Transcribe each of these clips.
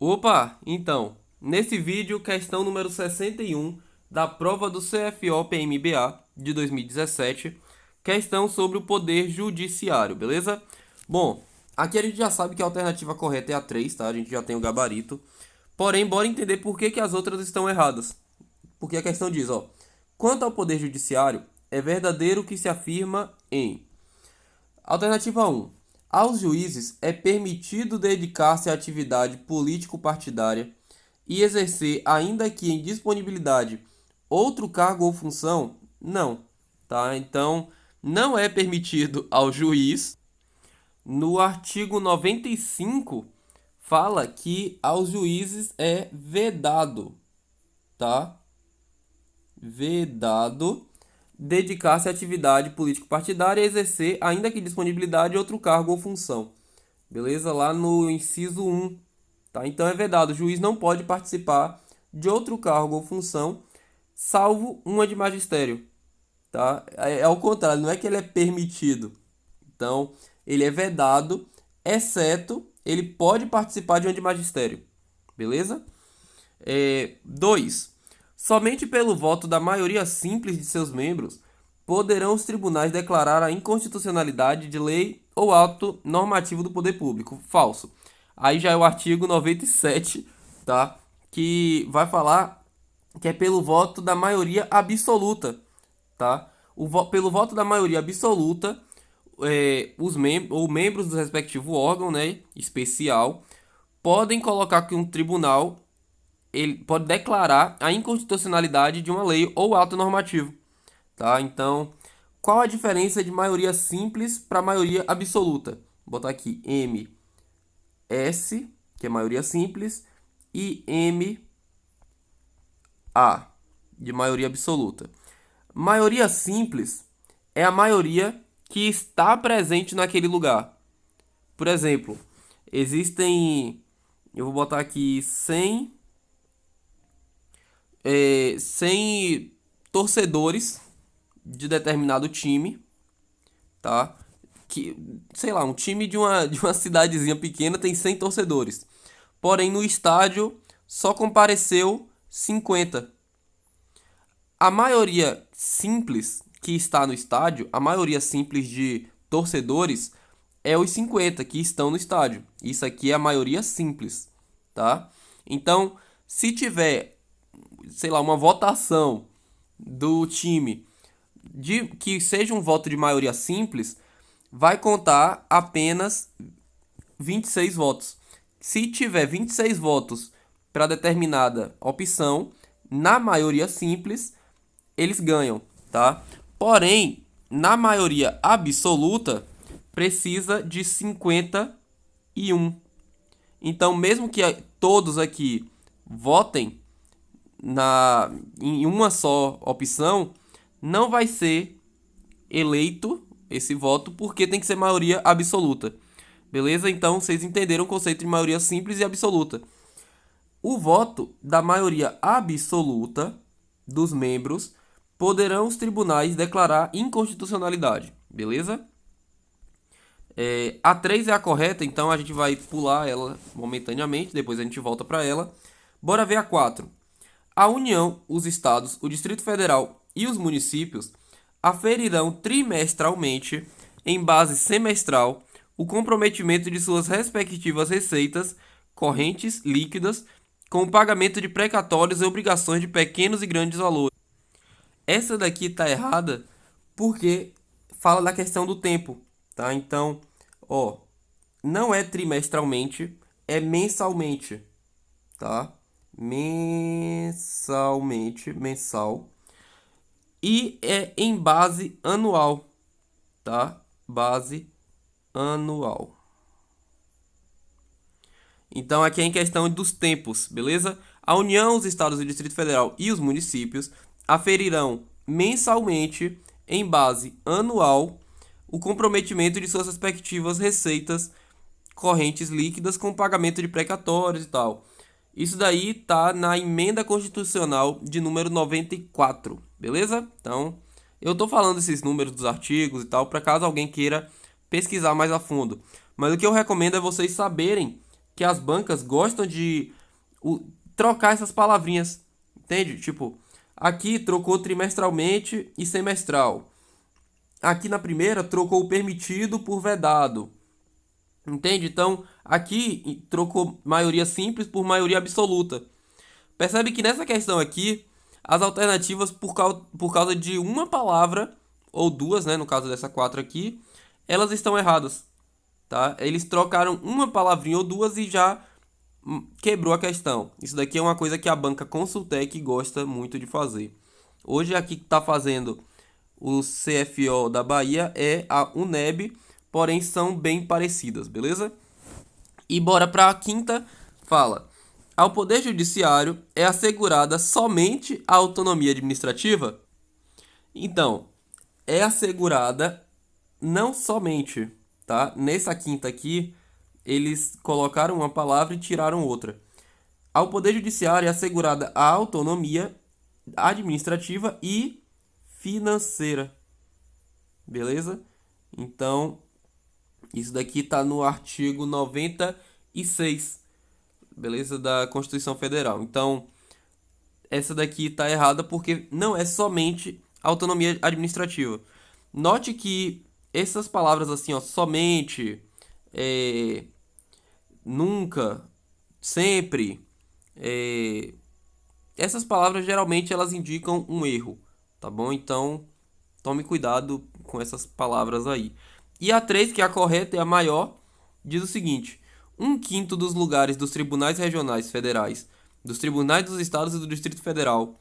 Opa, então, nesse vídeo, questão número 61 da prova do CFO-PMBA de 2017, questão sobre o poder judiciário, beleza? Bom, aqui a gente já sabe que a alternativa correta é a 3, tá? A gente já tem o gabarito. Porém, bora entender por que as outras estão erradas. Porque a questão diz, ó, quanto ao poder judiciário, é verdadeiro que se afirma em Alternativa 1. Aos juízes é permitido dedicar-se à atividade político-partidária e exercer, ainda que em disponibilidade, outro cargo ou função? Não, tá? Então, não é permitido ao juiz. No artigo 95, fala que aos juízes é vedado, tá? Vedado dedicar-se à atividade político-partidária e exercer, ainda que disponibilidade, outro cargo ou função. Beleza? Lá no inciso 1. Tá? Então é vedado. O juiz não pode participar de outro cargo ou função, salvo uma de magistério. Tá? É ao contrário, não é que ele é permitido. Então, ele é vedado, exceto ele pode participar de uma de magistério. Beleza? 2. Somente pelo voto da maioria simples de seus membros poderão os tribunais declarar a inconstitucionalidade de lei ou ato normativo do poder público. Falso. Aí já é o artigo 97, tá? Que vai falar que é pelo voto da maioria absoluta, tá? Pelo voto da maioria absoluta, os ou membros do respectivo órgão, né, especial, podem colocar que um tribunal ele pode declarar a inconstitucionalidade de uma lei ou ato normativo, tá? Então, qual a diferença de maioria simples para maioria absoluta? Vou botar aqui MS, que é maioria simples, e MA, de maioria absoluta. Maioria simples é a maioria que está presente naquele lugar. Por exemplo, eu vou botar aqui 100 torcedores de determinado time, tá? Que, sei lá, um time de uma cidadezinha pequena tem 100 torcedores. Porém, no estádio só compareceu 50. A maioria simples que está no estádio, a maioria simples de torcedores é os 50 que estão no estádio. Isso aqui é a maioria simples, tá? Então, se tiver, sei lá, uma votação do time de que seja um voto de maioria simples, vai contar apenas 26 votos. Se tiver 26 votos para determinada opção, na maioria simples, eles ganham, tá? Porém, na maioria absoluta, precisa de 51. Então, mesmo que todos aqui votem em uma só opção, não vai ser eleito esse voto porque tem que ser maioria absoluta. Beleza? Então vocês entenderam o conceito de maioria simples e absoluta. O voto da maioria absoluta dos membros poderão os tribunais declarar inconstitucionalidade. Beleza? A 3 é a correta, então a gente vai pular ela momentaneamente, depois a gente volta para ela. Bora ver a 4. A União, os estados, o Distrito Federal e os municípios aferirão trimestralmente, em base semestral, o comprometimento de suas respectivas receitas correntes líquidas com o pagamento de precatórios e obrigações de pequenos e grandes valores. Essa daqui tá errada porque fala da questão do tempo, tá? Então, ó, não é trimestralmente, é mensalmente, tá? Mensalmente, mensal. E é em base anual, tá? Base anual. Então aqui é em questão dos tempos, beleza? A União, os estados, o Distrito Federal e os municípios aferirão mensalmente, em base anual, o comprometimento de suas respectivas receitas correntes líquidas com pagamento de precatórios e tal. Isso daí tá na emenda constitucional de número 94, beleza? Então, eu tô falando esses números dos artigos e tal, para caso alguém queira pesquisar mais a fundo. Mas o que eu recomendo é vocês saberem que as bancas gostam de trocar essas palavrinhas, entende? Tipo, aqui trocou trimestralmente e semestral. Aqui na primeira trocou permitido por vedado. Entende? Então, aqui trocou maioria simples por maioria absoluta. Percebe que nessa questão aqui, as alternativas por causa de uma palavra, ou duas, né, no caso dessa 4 aqui, elas estão erradas, tá? Eles trocaram uma palavrinha ou duas e já quebrou a questão. Isso daqui é uma coisa que a banca Consultec gosta muito de fazer. Hoje aqui que está fazendo o CFO da Bahia é a UNEB, porém são bem parecidas, beleza? E bora para a quinta fala. Ao Poder Judiciário é assegurada somente a autonomia administrativa? Então, é assegurada não somente, tá? Nessa quinta aqui, eles colocaram uma palavra e tiraram outra. Ao Poder Judiciário é assegurada a autonomia administrativa e financeira. Beleza? Então, isso daqui está no artigo 96, beleza? Da Constituição Federal. Então, essa daqui está errada porque não é somente autonomia administrativa. Note que essas palavras assim, ó, somente, nunca, sempre, essas palavras geralmente elas indicam um erro, tá bom? Então, tome cuidado com essas palavras aí. E a 3, que é a correta, é a maior, diz o seguinte: 1/5 dos lugares dos tribunais regionais federais, dos tribunais dos estados e do Distrito Federal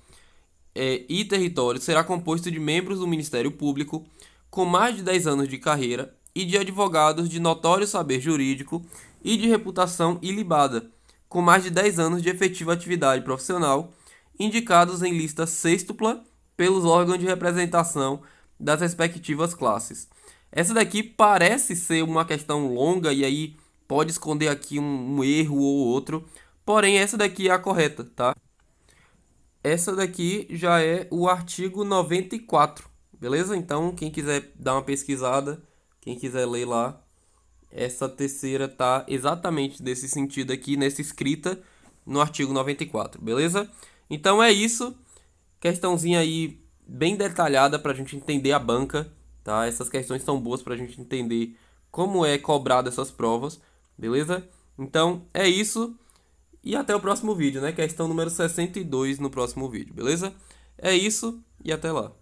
e território será composto de membros do Ministério Público com mais de 10 anos de carreira e de advogados de notório saber jurídico e de reputação ilibada, com mais de 10 anos de efetiva atividade profissional, indicados em lista sêxtupla pelos órgãos de representação das respectivas classes. Essa daqui parece ser uma questão longa e aí pode esconder aqui um erro ou outro, porém essa daqui é a correta, tá? Essa daqui já é o artigo 94, beleza? Então, quem quiser dar uma pesquisada, quem quiser ler lá, essa terceira tá exatamente nesse sentido aqui, nessa escrita no artigo 94, beleza? Então é isso, questãozinha aí bem detalhada para a gente entender a banca, tá? Essas questões são boas para a gente entender como é cobrado essas provas, beleza? Então é isso. E até o próximo vídeo, né? Questão número 62 no próximo vídeo, beleza? É isso e até lá.